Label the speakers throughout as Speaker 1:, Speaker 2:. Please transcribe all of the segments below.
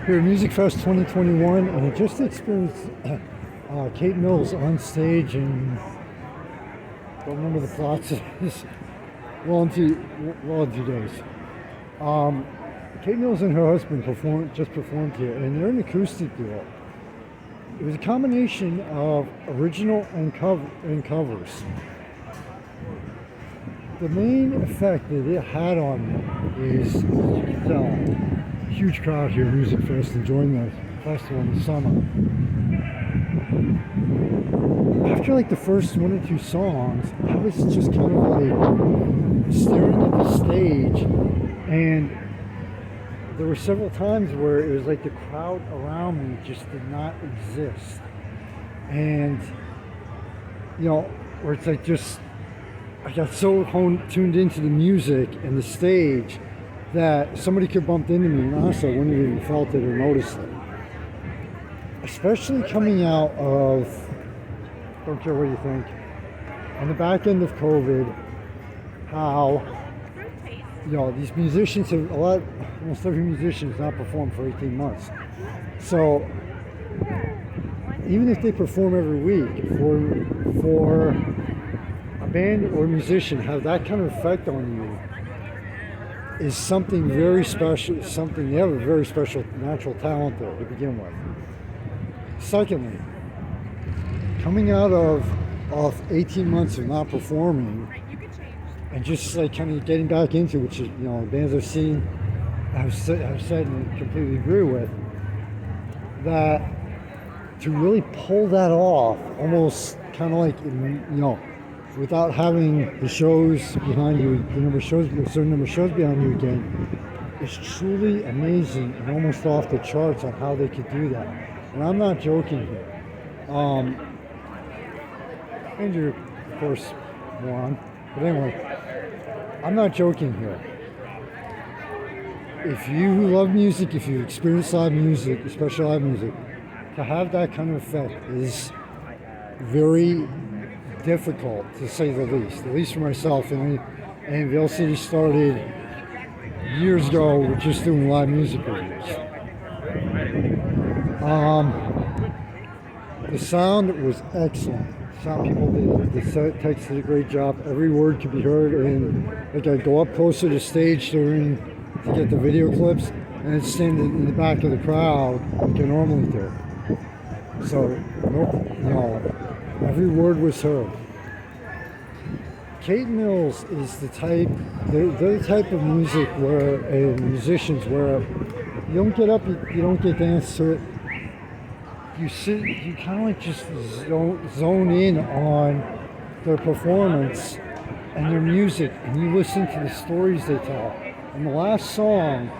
Speaker 1: Here at Musikfest 2021, and I just experienced Kate Mills on stage, and don't remember the plots of this well into days. Kate Mills and her husband just performed here, and they're an acoustic duo. It was a combination of original and covers. The main effect that it had on me is, you can tell, huge crowd here at Musikfest enjoying the festival in the summer. After like the first one or two songs, I was just kind of like staring at the stage, and there were several times where it was like the crowd around me just did not exist. And, you know, where it's like just, I got so tuned into the music and the stage that somebody could bump into me, and honestly, I wouldn't have even felt it or noticed it. Especially coming out of, don't care what you think, on the back end of COVID, how, you know, these musicians have almost every musician has not performed for 18 months. So even if they perform every week, for a band or a musician have that kind of effect on you is something very special. Something, they have a very special natural talent there to begin with. Secondly, coming out of 18 months of not performing and just like kind of getting back into, which is, you know, bands I've seen, I've said and completely agree with, that to really pull that off, almost kind of like, you know, without having the shows behind you, a certain number of shows behind you again, is truly amazing and almost off the charts on how they could do that. And I'm not joking here. And you're, of course, moron. But anyway, I'm not joking here. If you love music, if you experience live music, especially live music, to have that kind of effect is very difficult, to say the least. At least for myself. And Vale City started years ago with just doing live music reviews. The sound was excellent. Sound people did. The set techs did a great job. Every word could be heard, and like I'd go up closer to the stage to get the video clips, and I'd stand in the back of the crowd like I normally do. So, every word was heard. Kate Mills is the type, they're the type of music where, musicians where you don't get up, you don't get dance to it. You sit, you kind of like just zone in on their performance and their music, and you listen to the stories they tell. And the last song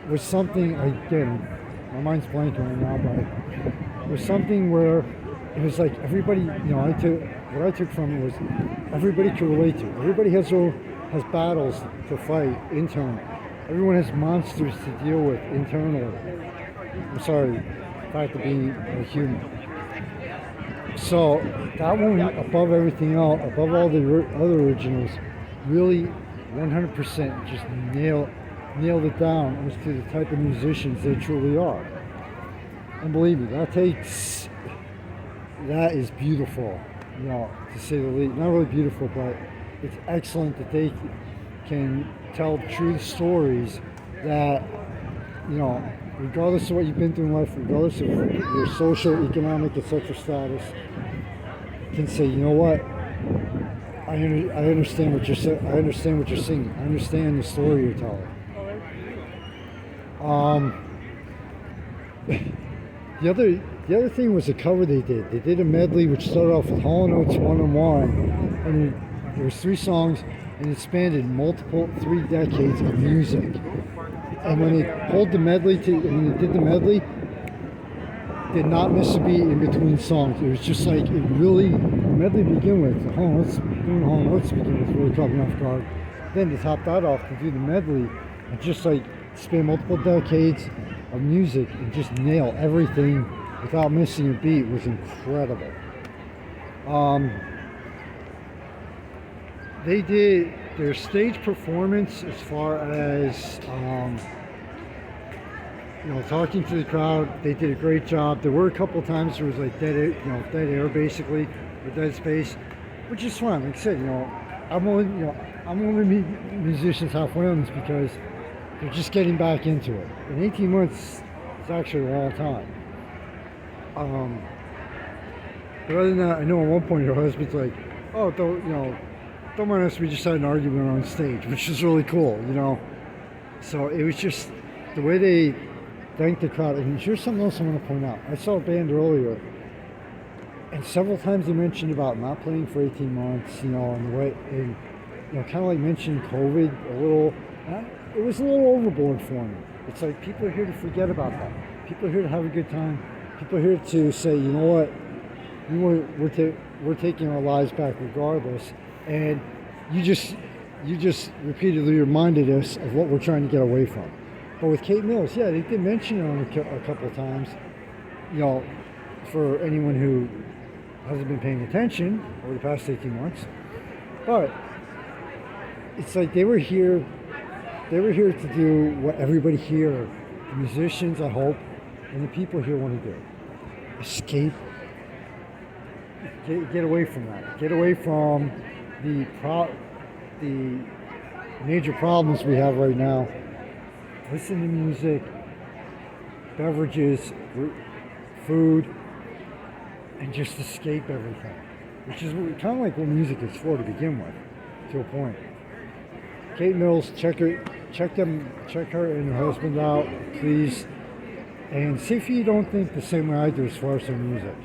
Speaker 1: was something, again, my mind's blanking right now, but it was something where it was like everybody, you know, what I took from it was everybody could relate to. Everybody has battles to fight internally. Everyone has monsters to deal with internally. I'm sorry, the fact of being a human. So that one, above everything else, above all the other originals, really 100% just nailed it down as to the type of musicians they truly are. And believe me, that is beautiful, you know, to say the least. Not really beautiful, but it's excellent that they can tell true stories that, you know, regardless of what you've been through in life, regardless of your social, economic, etc. status, can say, you know what, I understand what you're saying. I understand what you're singing. I understand the story you're telling. The other thing was the cover they did. They did a medley which started off with Hall & Oates 101, and there was 3 songs, and it spanned 3 decades of music. And when they pulled the medley, when they did the medley, did not miss a beat in between songs. It was just like, it really, the medley to begin with, doing Hall & Oates to begin with really caught me off guard. Then to top that off, to do the medley, and just like span multiple decades of music and just nail everything without missing a beat was incredible. They did their stage performance as far as talking to the crowd, they did a great job. There were a couple times there was like dead air basically, or dead space, which is fine. Like I said, I'm only meeting musicians halfway on this because they're just getting back into it. And 18 months is actually a long time. But other than that, I know at one point her husband's like, "Oh, don't mind us. We just had an argument on stage," which is really cool. So it was just the way they thanked the crowd. And here's something else I want to point out. I saw a band earlier, and several times they mentioned about not playing for 18 months, and the way, and kind of like mentioning COVID a little. It was a little overboard for me. It's like people are here to forget about that. People are here to have a good time. People are here to say, you know what, we're taking our lives back regardless. And you just repeatedly reminded us of what we're trying to get away from. But with Kate Mills, yeah, they did mention it on a couple of times. For anyone who hasn't been paying attention over the past 18 months, but it's like they were here to do what everybody here, the musicians, I hope, and the people here want to do: escape, get away from that, get away from the major problems we have right now. Listen to music, beverages, food, and just escape everything, which is kind of like what music is for to begin with, to a point. Kate Mills, check her and her husband out, please, and see if you don't think the same way I do as far as their music.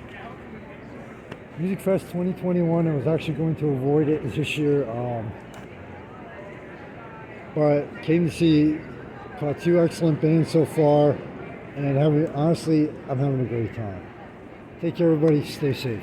Speaker 1: Musikfest 2021, I was actually going to avoid it this year, but came to see, caught two excellent bands so far, and honestly, I'm having a great time. Take care, everybody. Stay safe.